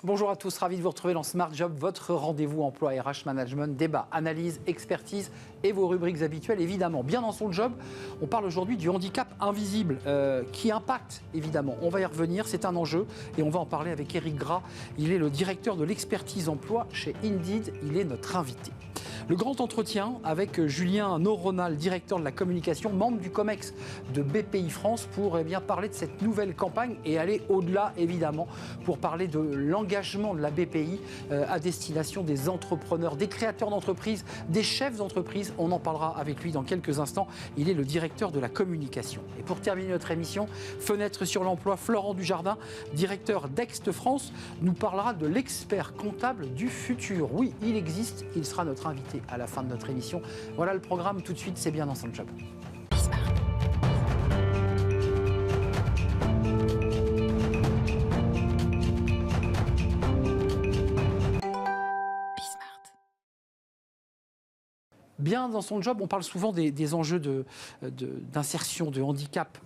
Bonjour à tous, ravi de vous retrouver dans Smart Job, votre rendez-vous emploi RH Management, débat, analyse, expertise et vos rubriques habituelles évidemment. Bien dans son job, on parle aujourd'hui du handicap invisible qui impacte évidemment. On va y revenir, c'est un enjeu et on va en parler avec Éric Gras. Il est le directeur de l'expertise emploi chez Indeed, il est notre invité. Le grand entretien avec Julien Noronal, directeur de la communication, membre du COMEX de BPI France, pour parler de cette nouvelle campagne et aller au-delà, évidemment, pour parler de l'engagement de la BPI à destination des entrepreneurs, des créateurs d'entreprises, des chefs d'entreprise. On en parlera avec lui dans quelques instants. Il est le directeur de la communication. Et pour terminer notre émission, fenêtre sur l'emploi, Florent Dujardin, directeur d'Ext France, nous parlera de l'expert comptable du futur. Oui, il existe, il sera notre invité à la fin de notre émission. Voilà le programme, tout de suite, c'est bien dans son job. Bien dans son job, on parle souvent des enjeux d'insertion, de handicap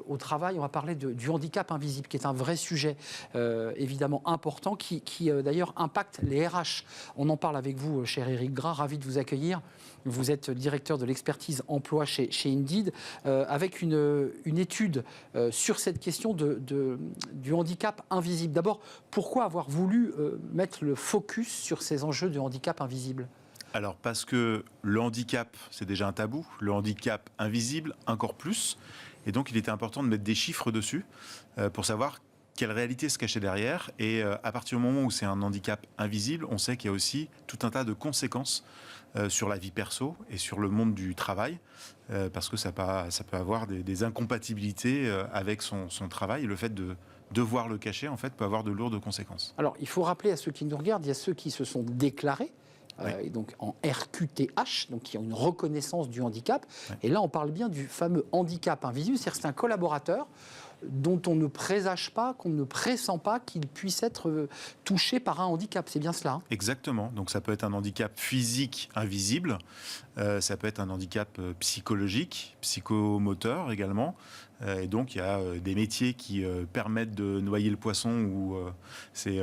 au travail. On va parler du handicap invisible, qui est un vrai sujet évidemment important, qui d'ailleurs impacte les RH. On en parle avec vous, cher Éric Gras, ravi de vous accueillir. Vous êtes directeur de l'expertise emploi chez Indeed, avec une étude sur cette question du handicap invisible. D'abord, pourquoi avoir voulu mettre le focus sur ces enjeux de handicap invisible ? Alors parce que le handicap, c'est déjà un tabou, le handicap invisible encore plus, et donc il était important de mettre des chiffres dessus pour savoir quelle réalité se cachait derrière, et à partir du moment où c'est un handicap invisible, on sait qu'il y a aussi tout un tas de conséquences sur la vie perso et sur le monde du travail, parce que ça peut avoir des incompatibilités avec son travail, et le fait de devoir le cacher, en fait, peut avoir de lourdes conséquences. Alors, il faut rappeler à ceux qui nous regardent, il y a ceux qui se sont déclarés, oui. Et donc en RQTH, donc qui ont une reconnaissance du handicap. Oui. Et là, on parle bien du fameux handicap invisible, c'est-à-dire que c'est un collaborateur dont on ne présage pas, qu'on ne pressent pas qu'il puisse être touché par un handicap. C'est bien cela, hein ? Exactement. Donc ça peut être un handicap physique invisible, ça peut être un handicap psychologique, psychomoteur également. Et donc il y a des métiers qui permettent de noyer le poisson où c'est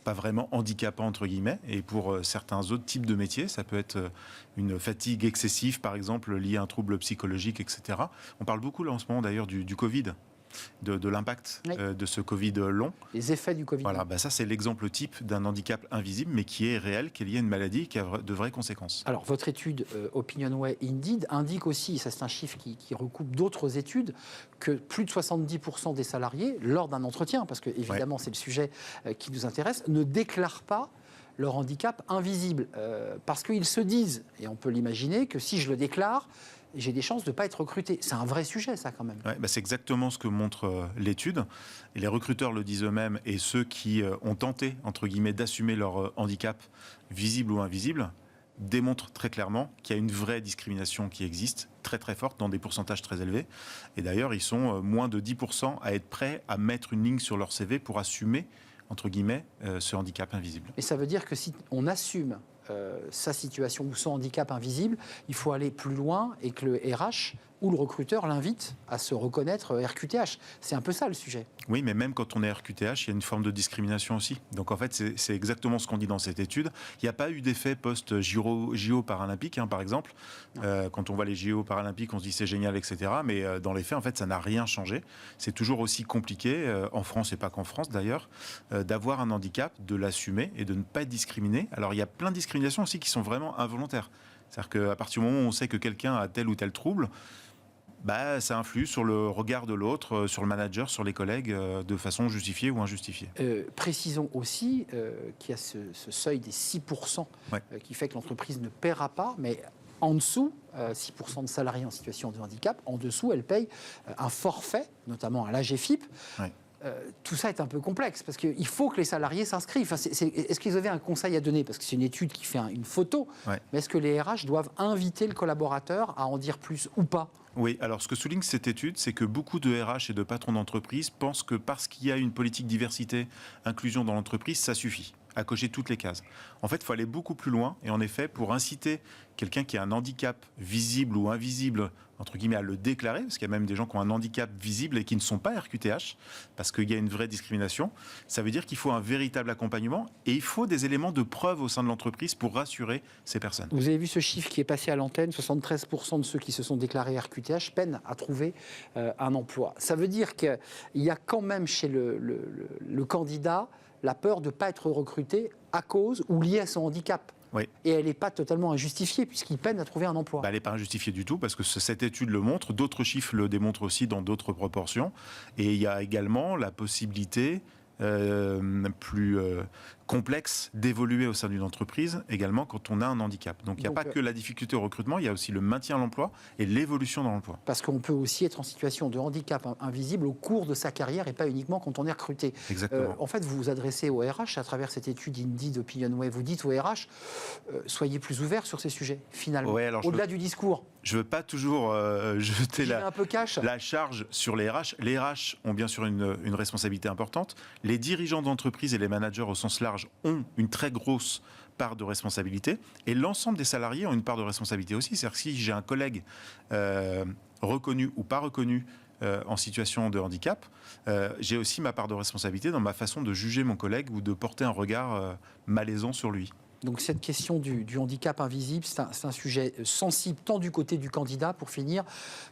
pas vraiment handicapant entre guillemets, et pour certains autres types de métiers, ça peut être une fatigue excessive par exemple liée à un trouble psychologique, etc. On parle beaucoup là en ce moment d'ailleurs du Covid, de l'impact oui. De ce Covid long. Les effets du Covid. Voilà, ça c'est l'exemple type d'un handicap invisible, mais qui est réel, qui est lié à une maladie et qui a de vraies conséquences. Alors votre étude Opinionway Indeed indique aussi, ça c'est un chiffre qui recoupe d'autres études, que plus de 70% des salariés, lors d'un entretien, parce que évidemment c'est le sujet qui nous intéresse, ne déclarent pas leur handicap invisible. Parce qu'ils se disent, et on peut l'imaginer, que si je le déclare, j'ai des chances de ne pas être recruté. C'est un vrai sujet, ça, quand même. Ouais, c'est exactement ce que montre l'étude. Et les recruteurs le disent eux-mêmes, et ceux qui ont tenté, entre guillemets, d'assumer leur handicap, visible ou invisible, démontrent très clairement qu'il y a une vraie discrimination qui existe, très très forte, dans des pourcentages très élevés. Et d'ailleurs, ils sont moins de 10% à être prêts à mettre une ligne sur leur CV pour assumer, entre guillemets, ce handicap invisible. Et ça veut dire que si on assume sa situation ou son handicap invisible, il faut aller plus loin et que le RH ou le recruteur l'invite à se reconnaître RQTH. C'est un peu ça le sujet. Oui, mais même quand on est RQTH, il y a une forme de discrimination aussi. Donc en fait, c'est exactement ce qu'on dit dans cette étude. Il n'y a pas eu d'effet post-JO paralympiques, par exemple. Quand on voit les JO paralympiques, on se dit c'est génial, etc. Mais dans les faits, en fait, ça n'a rien changé. C'est toujours aussi compliqué, en France et pas qu'en France d'ailleurs, d'avoir un handicap, de l'assumer et de ne pas être discriminé. Alors il y a plein de discriminations aussi qui sont vraiment involontaires. C'est-à-dire qu'à partir du moment où on sait que quelqu'un a tel ou tel trouble, ça influe sur le regard de l'autre, sur le manager, sur les collègues, de façon justifiée ou injustifiée. Précisons aussi qu'il y a ce seuil des 6% qui fait que l'entreprise ne paiera pas, mais en dessous, 6% de salariés en situation de handicap, en dessous, elle paye un forfait, notamment à l'AGFIP. Ouais. Tout ça est un peu complexe, parce qu'il faut que les salariés s'inscrivent. Enfin, est-ce qu'ils avaient un conseil à donner ? Parce que c'est une étude qui fait une photo, mais est-ce que les RH doivent inviter le collaborateur à en dire plus ou pas ? Oui, alors ce que souligne cette étude, c'est que beaucoup de RH et de patrons d'entreprise pensent que parce qu'il y a une politique diversité, inclusion dans l'entreprise, ça suffit. à cocher toutes les cases. En fait, il faut aller beaucoup plus loin. Et en effet, pour inciter quelqu'un qui a un handicap visible ou invisible, entre guillemets, à le déclarer, parce qu'il y a même des gens qui ont un handicap visible et qui ne sont pas RQTH, parce qu'il y a une vraie discrimination, ça veut dire qu'il faut un véritable accompagnement et il faut des éléments de preuve au sein de l'entreprise pour rassurer ces personnes. Vous avez vu ce chiffre qui est passé à l'antenne, 73% de ceux qui se sont déclarés RQTH peinent à trouver un emploi. Ça veut dire qu'il y a quand même chez le candidat la peur de ne pas être recruté à cause ou lié à son handicap. Oui. Et elle n'est pas totalement injustifiée puisqu'il peine à trouver un emploi. Elle n'est pas injustifiée du tout parce que cette étude le montre, d'autres chiffres le démontrent aussi dans d'autres proportions. Et il y a également la possibilité plus complexe d'évoluer au sein d'une entreprise également quand on a un handicap. Donc il n'y a pas que la difficulté au recrutement, il y a aussi le maintien à l'emploi et l'évolution dans l'emploi. Parce qu'on peut aussi être en situation de handicap invisible au cours de sa carrière et pas uniquement quand on est recruté. Exactement. En fait, vous vous adressez au RH à travers cette étude Indeed Opinionway. Vous dites au RH, soyez plus ouverts sur ces sujets, finalement. Ouais, au-delà du discours. Je ne veux pas toujours jeter la charge sur les RH. Les RH ont bien sûr une responsabilité importante. Les dirigeants d'entreprise et les managers au sens large ont une très grosse part de responsabilité et l'ensemble des salariés ont une part de responsabilité aussi. C'est-à-dire que si j'ai un collègue reconnu ou pas reconnu en situation de handicap, j'ai aussi ma part de responsabilité dans ma façon de juger mon collègue ou de porter un regard malaisant sur lui. Donc cette question du handicap invisible, c'est un sujet sensible tant du côté du candidat, pour finir,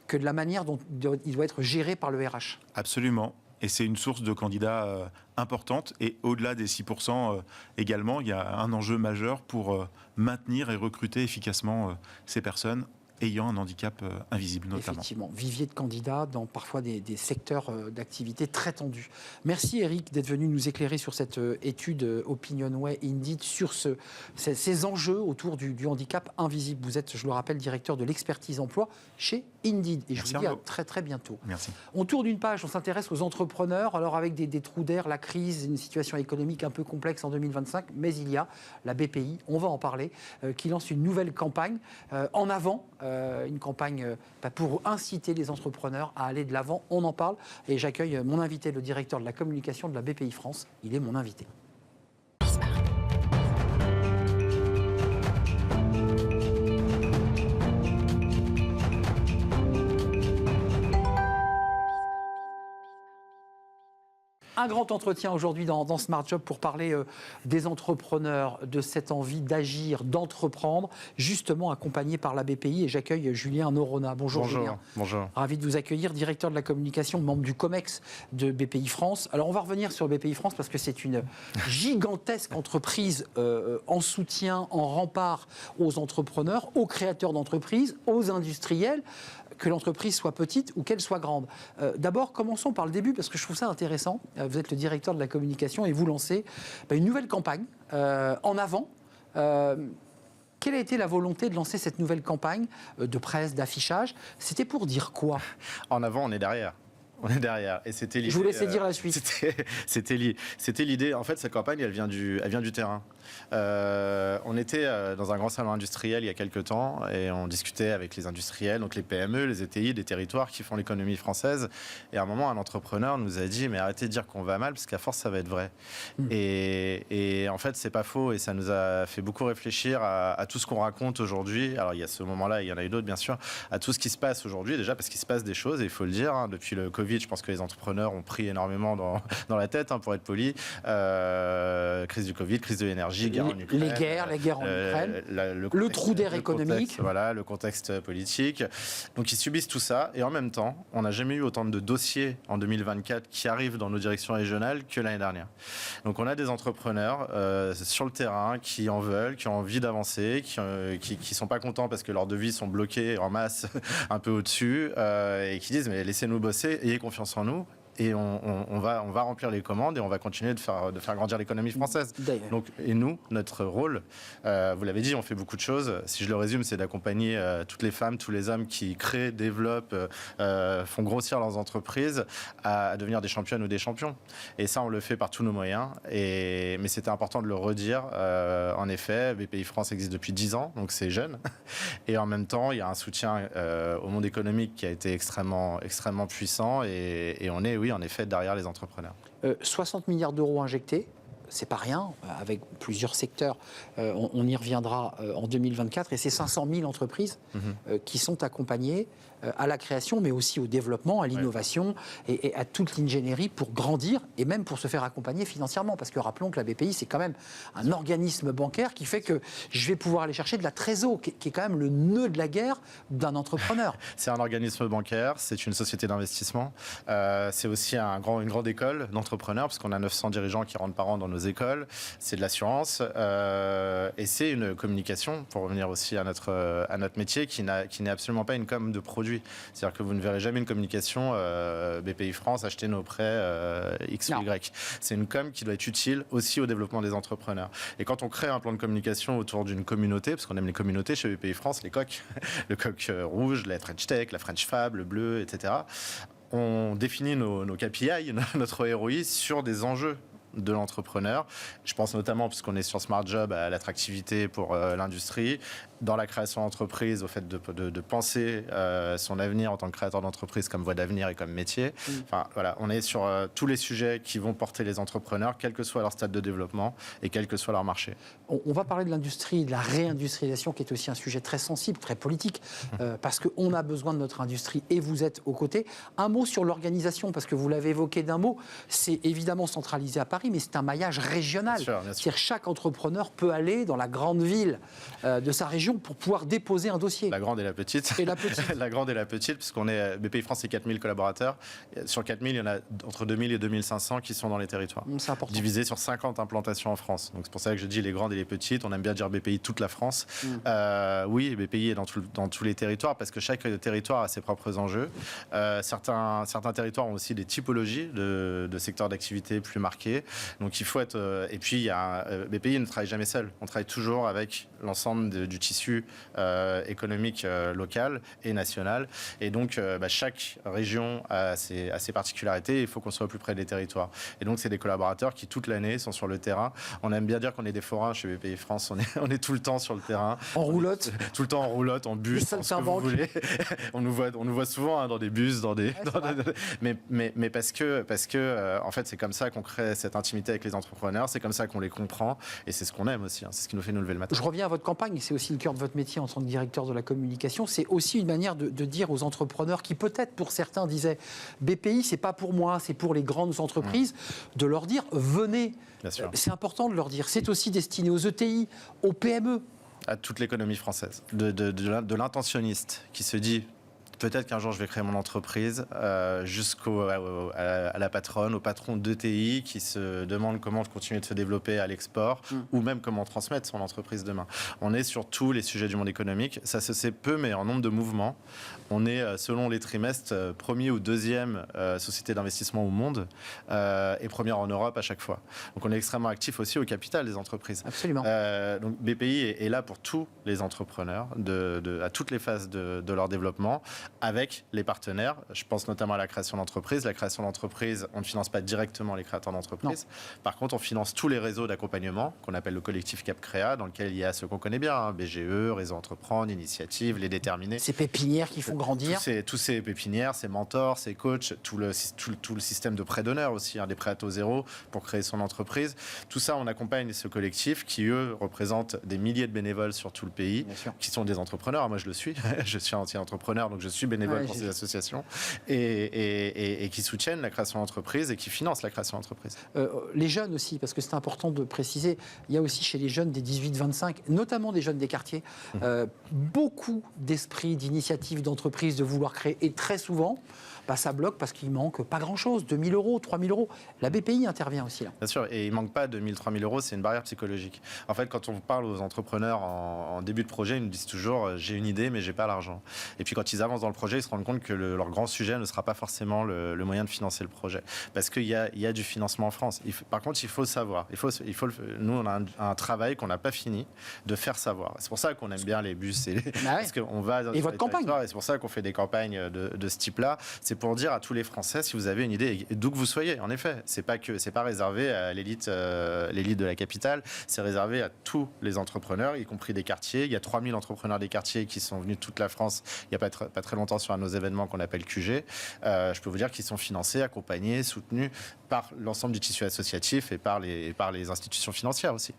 que de la manière dont il doit être géré par le RH. Absolument. Et c'est une source de candidats importante. Et au-delà des 6% également, il y a un enjeu majeur pour maintenir et recruter efficacement ces personnes ayant un handicap invisible notamment. Effectivement, vivier de candidats dans parfois des secteurs d'activité très tendus. Merci Eric d'être venu nous éclairer sur cette étude Opinionway Indeed sur ces enjeux autour du handicap invisible. Vous êtes, je le rappelle, directeur de l'expertise emploi chez Indeed. Et je vous dis à très très bientôt. Merci. On tourne une page, on s'intéresse aux entrepreneurs. Alors avec des trous d'air, la crise, une situation économique un peu complexe en 2025, mais il y a la BPI, on va en parler, qui lance une nouvelle campagne en avant. Une campagne pour inciter les entrepreneurs à aller de l'avant. On en parle et j'accueille mon invité, le directeur de la communication de la BPI France. Il est mon invité. Un grand entretien aujourd'hui dans Smart Job pour parler des entrepreneurs, de cette envie d'agir, d'entreprendre, justement accompagné par la BPI. Et j'accueille Julien Noronha. Bonjour Julien. Bonjour. Ravi de vous accueillir, directeur de la communication, membre du COMEX de BPI France. Alors on va revenir sur BPI France parce que c'est une gigantesque entreprise en soutien, en rempart aux entrepreneurs, aux créateurs d'entreprises, aux industriels. Que l'entreprise soit petite ou qu'elle soit grande. D'abord, commençons par le début, parce que je trouve ça intéressant. Vous êtes le directeur de la communication et vous lancez une nouvelle campagne en avant. Quelle a été la volonté de lancer cette nouvelle campagne de presse, d'affichage? C'était pour dire quoi? En avant, on est derrière. On est derrière. Et c'était l'idée. Je vous laissais dire la suite. C'était l'idée. En fait, cette campagne, elle vient du terrain. On était dans un grand salon industriel il y a quelques temps et on discutait avec les industriels, donc les PME, les ETI, des territoires qui font l'économie française. Et à un moment, un entrepreneur nous a dit « mais arrêtez de dire qu'on va mal parce qu'à force, ça va être vrai ». Et en fait, c'est pas faux et ça nous a fait beaucoup réfléchir à tout ce qu'on raconte aujourd'hui. Alors, il y a ce moment-là, il y en a eu d'autres, bien sûr, à tout ce qui se passe aujourd'hui, déjà parce qu'il se passe des choses, et il faut le dire, hein, depuis le Covid, je pense que les entrepreneurs ont pris énormément dans la tête, hein, pour être poli. Crise du Covid, crise de l'énergie, guerre en Ukraine. Les guerres en Ukraine, le trou d'air économique. Voilà, le contexte politique. Donc ils subissent tout ça. Et en même temps, on n'a jamais eu autant de dossiers en 2024 qui arrivent dans nos directions régionales que l'année dernière. Donc on a des entrepreneurs sur le terrain qui en veulent, qui ont envie d'avancer, qui sont pas contents parce que leurs devis sont bloqués en masse un peu au-dessus et qui disent mais laissez-nous bosser, ayez confiance en nous. Et on va remplir les commandes et on va continuer de faire grandir l'économie française. Donc, et nous, notre rôle, vous l'avez dit, on fait beaucoup de choses. Si je le résume, c'est d'accompagner toutes les femmes, tous les hommes qui créent, développent, font grossir leurs entreprises à devenir des championnes ou des champions. Et ça, on le fait par tous nos moyens. Mais c'était important de le redire. En effet, BPI France existe depuis 10 ans, donc c'est jeune. Et en même temps, il y a un soutien au monde économique qui a été extrêmement puissant et on est, oui, en effet, derrière les entrepreneurs. 60 milliards d'euros injectés, c'est pas rien, avec plusieurs secteurs. On y reviendra en 2024. Et c'est 500 000 entreprises qui sont accompagnées à la création, mais aussi au développement, à l'innovation et à toute l'ingénierie pour grandir et même pour se faire accompagner financièrement. Parce que rappelons que la BPI, c'est quand même un organisme bancaire qui fait que je vais pouvoir aller chercher de la trésor, qui est quand même le nœud de la guerre d'un entrepreneur. C'est un organisme bancaire, c'est une société d'investissement, c'est aussi une grande école d'entrepreneurs, parce qu'on a 900 dirigeants qui rentrent par an dans nos écoles, c'est de l'assurance, et c'est une communication, pour revenir aussi à notre métier, qui n'est absolument pas une com de produit. C'est-à-dire que vous ne verrez jamais une communication BPI France, acheter nos prêts X ou Y. C'est une com qui doit être utile aussi au développement des entrepreneurs. Et quand on crée un plan de communication autour d'une communauté, parce qu'on aime les communautés chez BPI France, les coqs, le coq rouge, la French Tech, la French Fab, le bleu, etc., on définit nos KPI, notre ROI, sur des enjeux de l'entrepreneur. Je pense notamment, puisqu'on est sur Smart Job, à l'attractivité pour l'industrie, dans la création d'entreprise, au fait de penser son avenir en tant que créateur d'entreprise comme voie d'avenir et comme métier. Enfin, voilà, on est sur tous les sujets qui vont porter les entrepreneurs, quel que soit leur stade de développement et quel que soit leur marché. On va parler de l'industrie, de la réindustrialisation, qui est aussi un sujet très sensible, très politique, parce qu'on a besoin de notre industrie et vous êtes aux côtés. Un mot sur l'organisation, parce que vous l'avez évoqué d'un mot, c'est évidemment centralisé à Paris, mais c'est un maillage régional. Bien sûr. C'est-à-dire chaque entrepreneur peut aller dans la grande ville de sa région pour pouvoir déposer un dossier. La grande et la petite. Et la petite. La grande et la petite, puisqu'on est BPI France, c'est 4000 collaborateurs. Sur 4000, il y en a entre 2000 et 2500 qui sont dans les territoires. C'est important. Divisé sur 50 implantations en France. Donc c'est pour ça que je dis les grandes et les petites. On aime bien dire BPI toute la France. Oui, BPI est dans tous les territoires parce que chaque territoire a ses propres enjeux. Certains territoires ont aussi des typologies de secteurs d'activité plus marqués. Donc il faut être... et puis BPI ne travaille jamais seul. On travaille toujours avec l'ensemble du tissu économique local et national. Et donc, chaque région a ses particularités. Il faut qu'on soit au plus près des territoires. Et donc, c'est des collaborateurs qui, toute l'année, sont sur le terrain. On aime bien dire qu'on est des forains chez BPI France. On est tout le temps sur le terrain. En roulotte. Tout le temps en roulotte, en bus, en ce que vous voulez. on nous voit souvent dans des bus, mais parce que en fait, c'est comme ça qu'on crée cette intimité avec les entrepreneurs. C'est comme ça qu'on les comprend. Et c'est ce qu'on aime aussi. C'est ce qui nous fait nous lever le matin. Je reviens à votre campagne. C'est aussi le cœur de votre métier en tant que directeur de la communication. C'est aussi une manière de dire aux entrepreneurs qui, peut-être pour certains, disaient BPI, c'est pas pour moi, c'est pour les grandes entreprises, de leur dire venez. C'est important de leur dire. C'est aussi destiné aux ETI, aux PME. À toute l'économie française. De l'intentionniste qui se dit peut-être qu'un jour je vais créer mon entreprise, à la patronne, au patron d'ETI qui se demande comment continuer de se développer à l'export ou même comment transmettre son entreprise demain. On est sur tous les sujets du monde économique. Ça se sait peu, mais en nombre de mouvements. On est, selon les trimestres, premier ou deuxième société d'investissement au monde et première en Europe à chaque fois. Donc on est extrêmement actif aussi au capital des entreprises. Absolument. Donc BPI est là pour tous les entrepreneurs, à toutes les phases de leur développement, avec les partenaires. Je pense notamment à la création d'entreprises. La création d'entreprises, on ne finance pas directement les créateurs d'entreprises. Par contre, on finance tous les réseaux d'accompagnement qu'on appelle le collectif Cap Créa, dans lequel il y a ceux qu'on connaît bien, BGE, Réseau Entreprendre, Initiative, Les Déterminés. Ces pépinières qui font grandir. Tous ces pépinières, ces mentors, ces coachs, tout le système de prêt d'honneur aussi, des prêts à taux zéro pour créer son entreprise. Tout ça, on accompagne ce collectif qui, eux, représentent des milliers de bénévoles sur tout le pays, qui sont des entrepreneurs. Moi, je le suis. Je suis un anti-entrepreneur, donc je suis bénévole pour ces associations et qui soutiennent la création d'entreprises et qui financent la création d'entreprises. Les jeunes aussi, parce que c'est important de préciser, il y a aussi chez les jeunes des 18-25, notamment des jeunes des quartiers, beaucoup d'esprit, d'initiative, d'entreprise, de vouloir créer, et très souvent, ça bloque parce qu'il manque pas grand-chose, 2 000 euros, 3 000 euros. La BPI intervient aussi là. Bien sûr, et il manque pas 2 000, 3 000 euros, c'est une barrière psychologique. En fait, quand on parle aux entrepreneurs en début de projet, ils nous disent toujours j'ai une idée mais j'ai pas l'argent. Et puis quand ils avancent dans le projet, ils se rendent compte que leur grand sujet ne sera pas forcément le moyen de financer le projet. Parce qu'il y a du financement en France. Par contre, il faut savoir. Nous, on a un travail qu'on n'a pas fini de faire savoir. C'est pour ça qu'on aime bien les bus. Parce qu'on va et votre campagne. Et c'est pour ça qu'on fait des campagnes de ce type-là. C'est pour dire à tous les Français, si vous avez une idée, d'où que vous soyez, en effet, c'est pas réservé à l'élite de la capitale, c'est réservé à tous les entrepreneurs, y compris des quartiers. Il y a 3000 entrepreneurs des quartiers qui sont venus de toute la France il n'y a pas très très longtemps sur un de nos événements qu'on appelle QG, je peux vous dire qu'ils sont financés, accompagnés, soutenus par l'ensemble du tissu associatif et par les institutions financières aussi.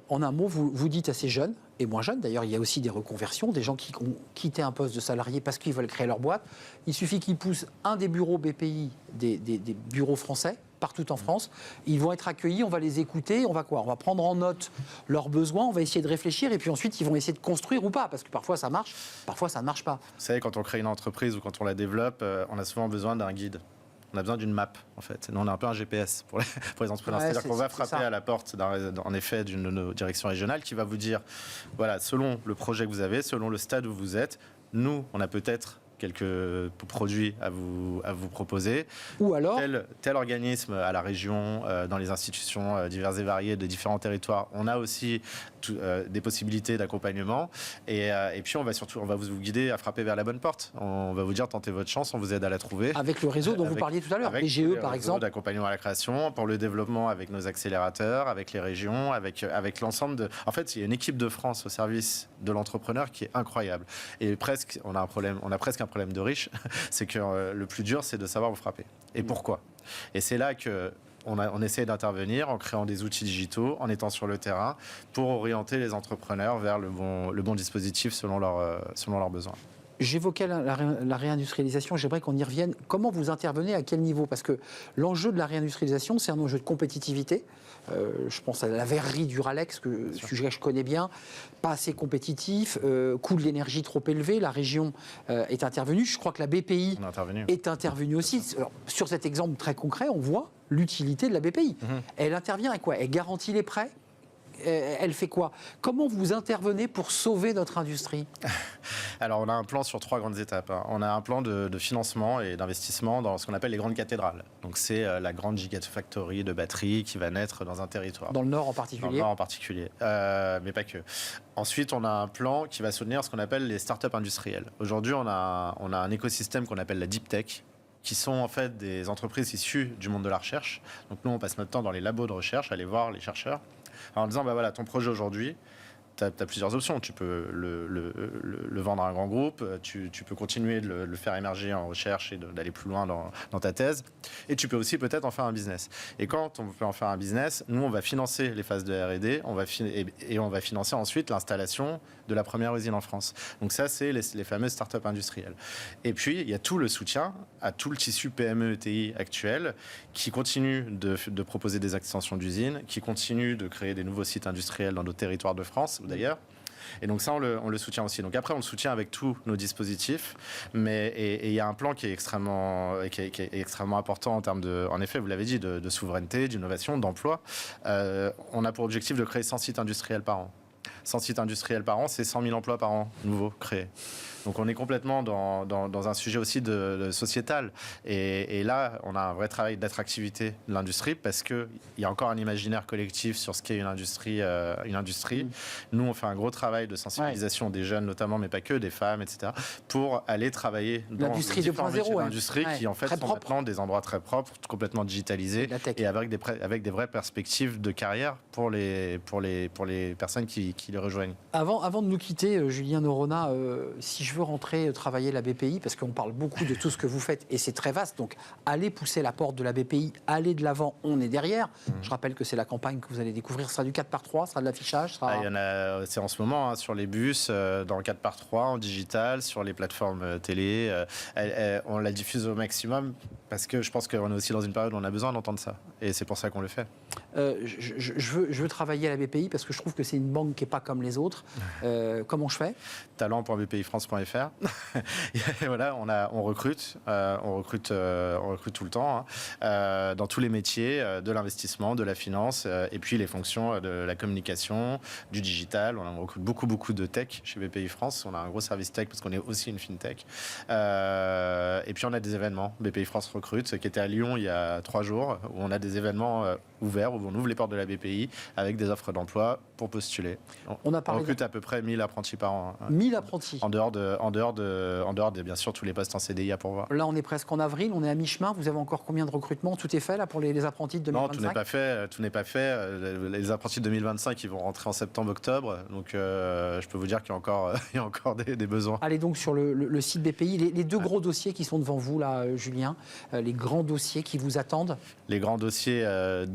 En un mot, vous dites à ces jeunes, et moins jeunes d'ailleurs, il y a aussi des reconversions, des gens qui ont quitté un poste de salarié parce qu'ils veulent créer leur boîte. Il suffit qu'ils poussent un des bureaux BPI, des bureaux français, partout en France. Ils vont être accueillis, on va les écouter, on va quoi ? On va prendre en note leurs besoins, on va essayer de réfléchir et puis ensuite ils vont essayer de construire ou pas, parce que parfois ça marche, parfois ça ne marche pas. Vous savez, quand on crée une entreprise ou quand on la développe, on a souvent besoin d'un guide. On a besoin d'une map, en fait. Nous, on est un peu un GPS pour les entrepreneurs. C'est-à-dire qu'on va frapper à la porte, en effet, d'une de nos directions régionales qui va vous dire, voilà, selon le projet que vous avez, selon le stade où vous êtes, nous, on a peut-être quelques produits à vous proposer. Ou alors tel organisme à la région, dans les institutions diverses et variées de différents territoires, on a aussi des possibilités d'accompagnement. Et puis, on va vous guider à frapper vers la bonne porte. On va vous dire, tentez votre chance, on vous aide à la trouver. Avec le réseau dont vous parliez tout à l'heure, les GE par exemple. D'accompagnement à la création, pour le développement avec nos accélérateurs, avec les régions, avec l'ensemble de... En fait, il y a une équipe de France au service de l'entrepreneur qui est incroyable. Et presque, on a presque un problème de riche, c'est que le plus dur, c'est de savoir où frapper. Et pourquoi ? Et c'est là que on essaie d'intervenir en créant des outils digitaux, en étant sur le terrain, pour orienter les entrepreneurs vers le bon dispositif selon leurs besoins. J'évoquais la réindustrialisation, j'aimerais qu'on y revienne. Comment vous intervenez, à quel niveau ? Parce que l'enjeu de la réindustrialisation, c'est un enjeu de compétitivité. Je pense à la verrerie du Ralex, sujet que je connais bien, pas assez compétitif, coût de l'énergie trop élevé. La région est intervenue. Je crois que la BPI est intervenue aussi. Alors, sur cet exemple très concret, on voit l'utilité de la BPI. Elle intervient avec quoi ? Elle garantit les prêts ? Elle fait quoi ? Comment vous intervenez pour sauver notre industrie ? Alors, on a un plan sur 3 grandes étapes. On a un plan de financement et d'investissement dans ce qu'on appelle les grandes cathédrales. Donc, c'est la grande gigafactory de batteries qui va naître dans un territoire. Dans le Nord en particulier ? Dans le Nord en particulier, mais pas que. Ensuite, on a un plan qui va soutenir ce qu'on appelle les startups industrielles. Aujourd'hui, on a un écosystème qu'on appelle la deep tech, qui sont en fait des entreprises issues du monde de la recherche. Donc, nous, on passe notre temps dans les labos de recherche, aller voir les chercheurs, en disant, bah voilà, ton projet aujourd'hui, tu as plusieurs options. Tu peux le vendre à un grand groupe, tu peux continuer de le faire émerger en recherche et d'aller plus loin dans ta thèse. Et tu peux aussi peut-être en faire un business. Et quand on peut en faire un business, nous, on va financer les phases de R&D et on va financer ensuite l'installation de la première usine en France. Donc ça, c'est les fameuses startups industrielles. Et puis, il y a tout le soutien à tout le tissu PME-ETI actuel qui continue de proposer des extensions d'usines, qui continue de créer des nouveaux sites industriels dans nos territoires de France, d'ailleurs. Et donc ça, on le soutient aussi. Donc après, on le soutient avec tous nos dispositifs. Et il y a un plan qui est extrêmement important en termes de, en effet, vous l'avez dit, de souveraineté, d'innovation, d'emploi. On a pour objectif de créer 100 sites industriels par an. 100 sites industriels par an, c'est 100 000 emplois par an nouveaux créés. Donc on est complètement dans un sujet aussi de sociétal. Et là, on a un vrai travail d'attractivité de l'industrie parce qu'il y a encore un imaginaire collectif sur ce qu'est une industrie. Nous, on fait un gros travail de sensibilisation des jeunes notamment, mais pas que, des femmes, etc., pour aller travailler dans l'industrie 2.0. L'industrie qui, en fait, sont maintenant des endroits très propres, complètement digitalisés et avec des vraies perspectives de carrière pour les personnes qui les rejoignent. Avant de nous quitter, Julien Noronha, si je veux rentrer travailler la BPI, parce qu'on parle beaucoup de tout ce que vous faites, et c'est très vaste, donc allez pousser la porte de la BPI, allez de l'avant, on est derrière. Je rappelle que c'est la campagne que vous allez découvrir, ce sera du 4x3, ce sera de l'affichage. Il y en a, c'est en ce moment, sur les bus, dans le 4x3, en digital, sur les plateformes télé. On la diffuse au maximum, parce que je pense qu'on est aussi dans une période où on a besoin d'entendre ça, et c'est pour ça qu'on le fait. Je veux travailler à la BPI, parce que je trouve que c'est une banque qui n'est pas comme les autres. Comment je fais ? talent.bpifrance.fr. Voilà, on recrute tout le temps, dans tous les métiers, de l'investissement, de la finance, et puis les fonctions de la communication, du digital. On recrute beaucoup de tech chez BPI France. On a un gros service tech parce qu'on est aussi une fintech. Et puis on a des événements. BPI France recrute, qui était à Lyon il y a 3 jours, où on a des événements ouverts où on ouvre les portes de la BPI avec des offres d'emploi pour postuler. On a parlé recrute à peu près 1000 apprentis par an. 1000 apprentis. En dehors de bien sûr tous les postes en CDI à pourvoir. Là, on est presque en avril, on est à mi-chemin. Vous avez encore combien de recrutements? Tout est fait là pour les apprentis de 2025? Non, tout n'est pas fait. Les apprentis de 2025, ils vont rentrer en septembre-octobre. Donc, je peux vous dire qu'il y a encore des besoins. Allez donc sur le site BPI. Les deux gros dossiers qui sont devant vous là, Julien, les grands dossiers qui vous attendent. Les grands dossiers,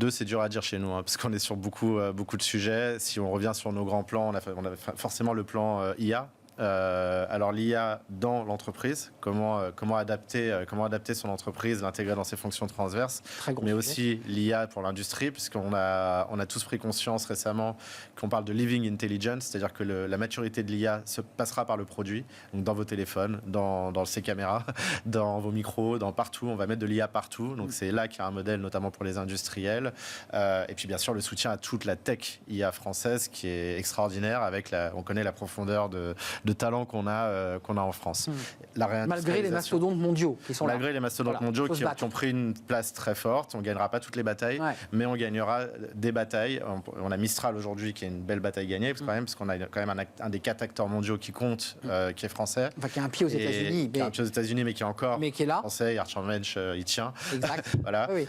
c'est dur à dire chez nous, parce qu'on est sur beaucoup de sujets. Si on revient sur nos grands plans, on a forcément le plan IA. Alors l'IA dans l'entreprise, comment adapter son entreprise, l'intégrer dans ses fonctions transverses, mais aussi l'IA pour l'industrie, puisqu'on a tous pris conscience récemment qu'on parle de living intelligence, c'est-à-dire que la maturité de l'IA se passera par le produit, donc dans vos téléphones, dans ces caméras, dans vos micros, partout, on va mettre de l'IA partout, donc c'est là qu'il y a un modèle notamment pour les industriels, et puis bien sûr le soutien à toute la tech IA française qui est extraordinaire, on connaît la profondeur de talent qu'on a en France. Malgré les mastodontes mondiaux qui sont là. Malgré les mastodontes mondiaux qui ont pris une place très forte, on ne gagnera pas toutes les batailles, mais on gagnera des batailles. On a Mistral aujourd'hui qui est une belle bataille gagnée, parce qu'on a quand même un des 4 acteurs mondiaux qui compte, qui est français. Enfin, qui a un pied aux États-Unis. Qui a un pied aux États-Unis, mais qui est là. Français, Archer Mensch, il tient. Exact. Voilà. Oui.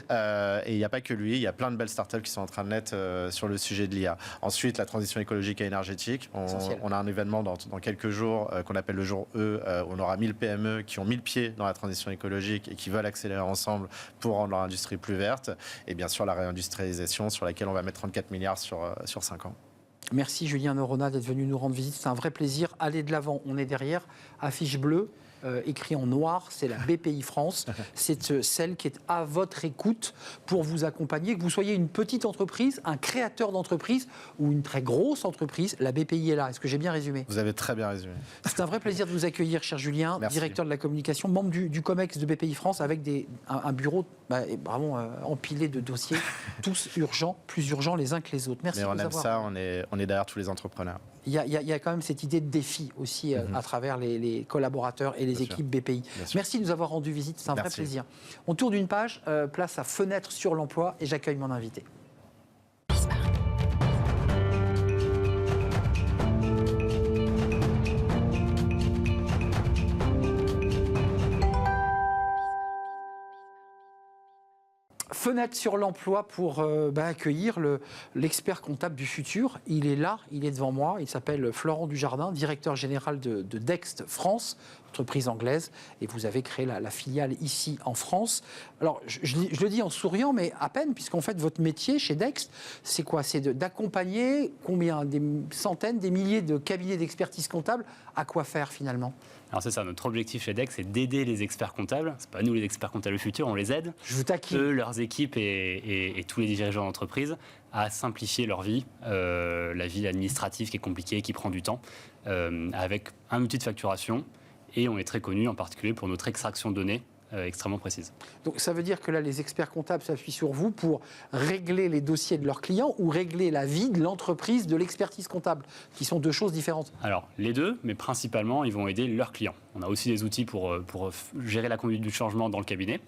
Et il n'y a pas que lui, il y a plein de belles startups qui sont en train de naître sur le sujet de l'IA. Ensuite, la transition écologique et énergétique. On a un événement dans quelques jours qu'on appelle le jour E, où on aura 1000 PME qui ont mis le pied dans la transition écologique et qui veulent accélérer ensemble pour rendre leur industrie plus verte. Et bien sûr, la réindustrialisation sur laquelle on va mettre 34 milliards sur 5 ans. Merci Julien Noronha d'être venu nous rendre visite. C'est un vrai plaisir. Allez de l'avant. On est derrière. Affiche bleue. Écrit en noir, c'est la BPI France. C'est celle qui est à votre écoute pour vous accompagner. Que vous soyez une petite entreprise, un créateur d'entreprise ou une très grosse entreprise, la BPI est là. Est-ce que j'ai bien résumé? Vous avez très bien résumé. C'est un vrai plaisir de vous accueillir, cher Julien, directeur de la communication, membre du COMEX de BPI France, avec un bureau vraiment empilé de dossiers, tous urgents, plus urgents les uns que les autres. Merci. Mais on aime ça, on est derrière tous les entrepreneurs. Il y a quand même cette idée de défi aussi à travers les collaborateurs et les équipes BPI. Merci de nous avoir rendu visite, c'est un vrai plaisir. On tourne une page, place à Fenêtre sur l'emploi et j'accueille mon invité. Fenêtre sur l'emploi pour accueillir l'expert comptable du futur. Il est là, il est devant moi. Il s'appelle Florent Dujardin, directeur général de Dext France, entreprise anglaise. Et vous avez créé la filiale ici en France. Alors, je le dis en souriant, mais à peine, puisqu'en fait, votre métier chez Dext, c'est quoi? C'est d'accompagner combien? Des centaines, des milliers de cabinets d'expertise comptable à quoi faire finalement? Alors c'est ça, notre objectif chez Dext, c'est d'aider les experts comptables. C'est pas nous les experts comptables du futur, on les aide. Je vous taquine. Eux, leurs équipes et tous les dirigeants d'entreprise à simplifier leur vie, la vie administrative qui est compliquée, qui prend du temps, avec un outil de facturation. Et on est très connu en particulier pour notre extraction de données extrêmement précise. Donc ça veut dire que là, les experts comptables s'appuient sur vous pour régler les dossiers de leurs clients ou régler la vie de l'entreprise de l'expertise comptable, qui sont deux choses différentes. Alors, les deux, mais principalement, ils vont aider leurs clients. On a aussi des outils pour gérer la conduite du changement dans le cabinet.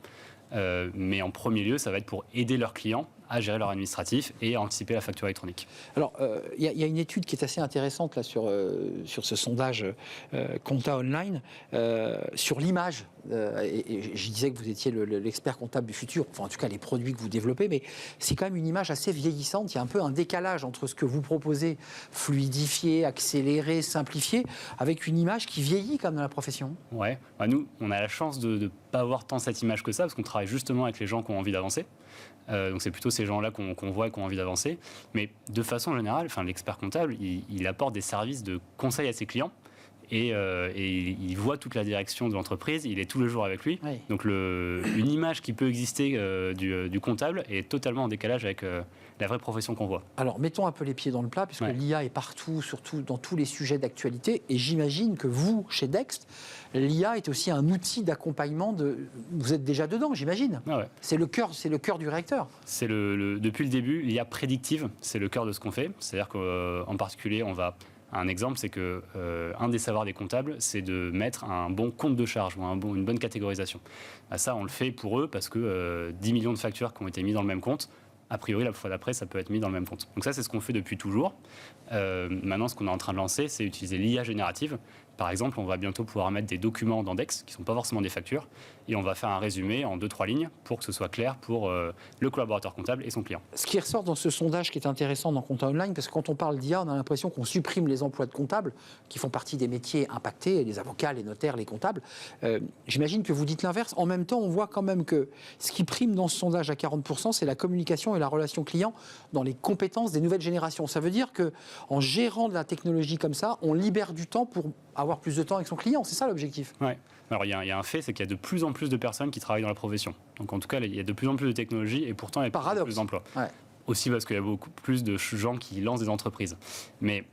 Mais en premier lieu, ça va être pour aider leurs clients à gérer leur administratif et à anticiper la facture électronique. Alors, il y a une étude qui est assez intéressante là, sur ce sondage Compta Online, sur l'image. Et je disais que vous étiez l'expert comptable du futur, enfin en tout cas les produits que vous développez, mais c'est quand même une image assez vieillissante. Il y a un peu un décalage entre ce que vous proposez, fluidifier, accélérer, simplifier, avec une image qui vieillit quand même dans la profession. Ouais, nous, on a la chance de ne pas avoir tant cette image que ça, parce qu'on travaille justement avec les gens qui ont envie d'avancer. Donc c'est plutôt ces gens-là qu'on voit et qui ont envie d'avancer. Mais de façon générale, l'expert comptable, il apporte des services de conseil à ses clients. Et il voit toute la direction de l'entreprise, il est tous les jours avec lui. Oui. Donc une image qui peut exister du comptable est totalement en décalage avec la vraie profession qu'on voit. Alors mettons un peu les pieds dans le plat, puisque l'IA est partout, surtout dans tous les sujets d'actualité. Et j'imagine que vous, chez Dext, l'IA est aussi un outil d'accompagnement. Vous êtes déjà dedans, j'imagine. Ah ouais. C'est le cœur du réacteur. Depuis le début, l'IA prédictive, c'est le cœur de ce qu'on fait. C'est-à-dire qu'en particulier, un exemple, c'est que un des savoirs des comptables, c'est de mettre un bon compte de charge ou une bonne catégorisation. Ça, on le fait pour eux parce que 10 millions de factures qui ont été mises dans le même compte, a priori, la fois d'après, ça peut être mis dans le même compte. Donc ça, c'est ce qu'on fait depuis toujours. Maintenant, ce qu'on est en train de lancer, c'est utiliser l'IA générative. Par exemple, on va bientôt pouvoir mettre des documents dans Dex, qui ne sont pas forcément des factures, et on va faire un résumé en 2-3 lignes pour que ce soit clair pour le collaborateur comptable et son client. Ce qui ressort dans ce sondage qui est intéressant dans Compta Online, parce que quand on parle d'IA, on a l'impression qu'on supprime les emplois de comptables, qui font partie des métiers impactés, les avocats, les notaires, les comptables. J'imagine que vous dites l'inverse. En même temps, on voit quand même que ce qui prime dans ce sondage à 40%, c'est la communication et la relation client dans les compétences des nouvelles générations. Ça veut dire qu'en gérant de la technologie comme ça, on libère du temps pour avoir plus de temps avec son client. C'est ça l'objectif. Ouais. Alors il y a un fait, c'est qu'il y a de plus en plus de personnes qui travaillent dans la profession. Donc en tout cas, il y a de plus en plus de technologies et pourtant il y a de plus en plus d'emplois. Ouais. Aussi parce qu'il y a beaucoup plus de gens qui lancent des entreprises. Mais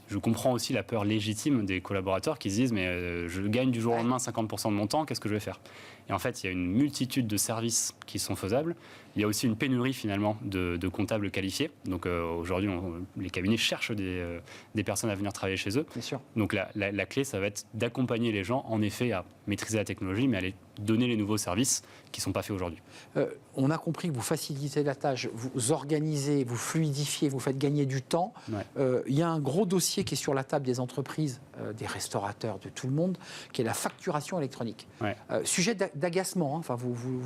je comprends aussi la peur légitime des collaborateurs qui se disent mais je gagne du jour au lendemain 50% de mon temps, qu'est-ce que je vais faire ? Et en fait, il y a une multitude de services qui sont faisables. Il y a aussi une pénurie finalement de comptables qualifiés. Donc aujourd'hui, les cabinets cherchent des personnes à venir travailler chez eux. Bien sûr. Donc la clé, ça va être d'accompagner les gens en effet à maîtriser la technologie, mais à les donner les nouveaux services qui ne sont pas faits aujourd'hui. On a compris que vous facilitez la tâche, vous organisez, vous fluidifiez, vous faites gagner du temps. Ouais. Il y a un gros dossier qui est sur la table des entreprises, des restaurateurs, de tout le monde, qui est la facturation électronique. Ouais. Sujet d'agacement, hein. Enfin,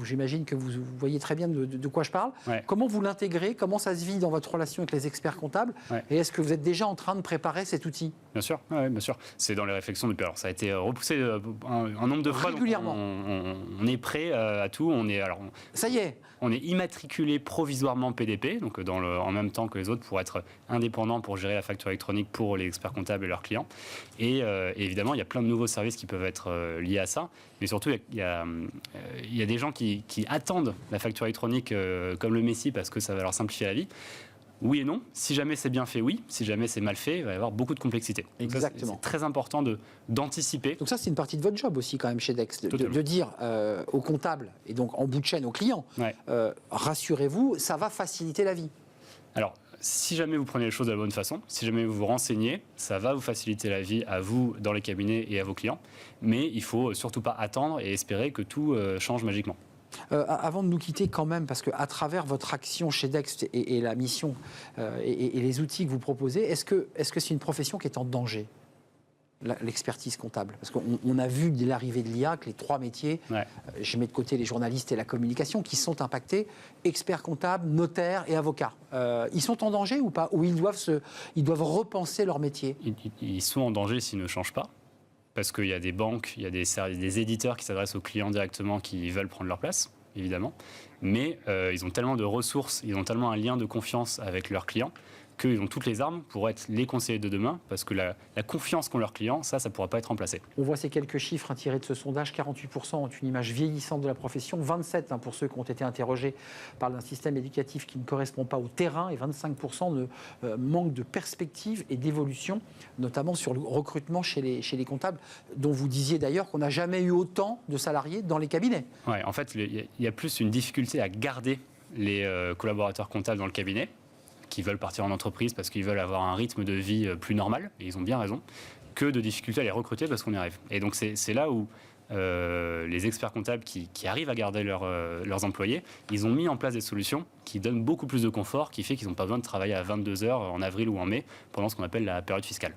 j'imagine que vous voyez très bien de quoi je parle. Ouais. Comment vous l'intégrez ? Comment ça se vit dans votre relation avec les experts comptables ? Ouais. Et est-ce que vous êtes déjà en train de préparer cet outil ? Bien sûr, ouais, bien sûr. C'est dans les réflexions depuis. Alors ça a été repoussé un nombre de fois. Régulièrement. On est prêt à tout. Ça y est. On est immatriculé provisoirement PDP, donc en même temps que les autres, pour être indépendant pour gérer la facture électronique pour les experts comptables et leurs clients. Et évidemment, il y a plein de nouveaux services qui peuvent être liés à ça. Mais surtout, il y a des gens qui attendent la facture électronique comme le Messie parce que ça va leur simplifier la vie. Oui et non. Si jamais c'est bien fait, oui. Si jamais c'est mal fait, il va y avoir beaucoup de complexité. Exactement. C'est très important d'anticiper. Donc ça, c'est une partie de votre job aussi quand même chez Dex, de dire aux comptables et donc en bout de chaîne aux clients, Ouais. Rassurez-vous, ça va faciliter la vie. Alors, si jamais vous prenez les choses de la bonne façon, si jamais vous vous renseignez, ça va vous faciliter la vie à vous dans les cabinets et à vos clients. Mais il ne faut surtout pas attendre et espérer que tout change magiquement. Avant de nous quitter quand même, parce qu'à travers votre action chez Dex et la mission et les outils que vous proposez, est-ce que c'est une profession qui est en danger, l'expertise comptable ? Parce qu'on a vu dès l'arrivée de l'IA que les trois métiers, Ouais. je mets de côté les journalistes et la communication, qui sont impactés, experts comptables, notaires et avocats. Ils sont en danger ou pas ? Ou ils doivent repenser leur métier ? Ils sont en danger s'ils ne changent pas. Parce qu'il y a des banques, il y a des éditeurs qui s'adressent aux clients directement qui veulent prendre leur place, évidemment. Mais ils ont tellement de ressources, ils ont tellement un lien de confiance avec leurs clients qu'ils ont toutes les armes pour être les conseillers de demain, parce que la confiance qu'ont leurs clients, ça ne pourra pas être remplacé. On voit ces quelques chiffres tirés de ce sondage. 48% ont une image vieillissante de la profession, 27% pour ceux qui ont été interrogés par un système éducatif qui ne correspond pas au terrain, et 25% manquent de perspective et d'évolution, notamment sur le recrutement chez les comptables, dont vous disiez d'ailleurs qu'on n'a jamais eu autant de salariés dans les cabinets. Ouais, en fait, il y a plus une difficulté à garder les collaborateurs comptables dans le cabinet, qui veulent partir en entreprise parce qu'ils veulent avoir un rythme de vie plus normal, et ils ont bien raison, que de difficultés à les recruter parce qu'on y arrive. Et donc c'est là où les experts comptables qui arrivent à garder leurs employés, ils ont mis en place des solutions qui donnent beaucoup plus de confort, qui fait qu'ils n'ont pas besoin de travailler à 22 heures en avril ou en mai pendant ce qu'on appelle la période fiscale.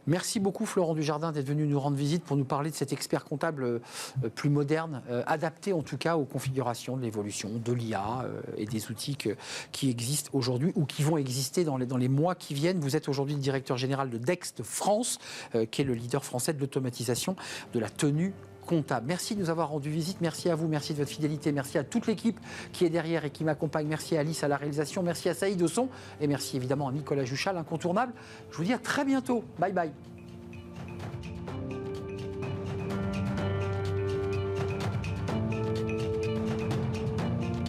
Merci beaucoup Florent Dujardin d'être venu nous rendre visite pour nous parler de cet expert comptable plus moderne, adapté en tout cas aux configurations de l'évolution de l'IA et des outils qui existent aujourd'hui ou qui vont exister dans les mois qui viennent. Vous êtes aujourd'hui le directeur général de Dex France, qui est le leader français de l'automatisation de la tenue comptable. Merci de nous avoir rendu visite, merci à vous, merci de votre fidélité, merci à toute l'équipe qui est derrière et qui m'accompagne, merci à Alice à la réalisation, merci à Saïd au son et merci évidemment à Nicolas Juchal, incontournable. Je vous dis à très bientôt, bye bye.